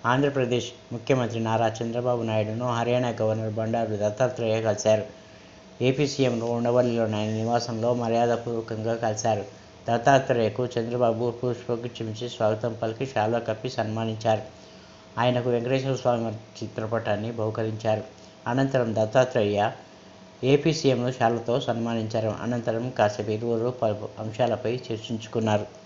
ఆంధ్రప్రదేశ్ ముఖ్యమంత్రి నారా చంద్రబాబు నాయుడును హర్యానా గవర్నర్ బండారు దత్తాత్రేయ కలిశారు. AP CM ఉండవల్లిలోని ఆయన నివాసంలో మర్యాదపూర్వకంగా కలిశారు. దత్తాత్రేయకు చంద్రబాబు పుష్పగుచ్చమిచ్చి స్వాగతం పలికి శాల్వా కప్పి సన్మానించారు. ఆయనకు వెంకటేశ్వర స్వామి చిత్రపటాన్ని బహూకరించారు. అనంతరం దత్తాత్రేయ ఏపీ సీఎంను శాల్వాతో సన్మానించారు. అనంతరం కాసేపు ఇరువురు పలు అంశాలపై చర్చించుకున్నారు.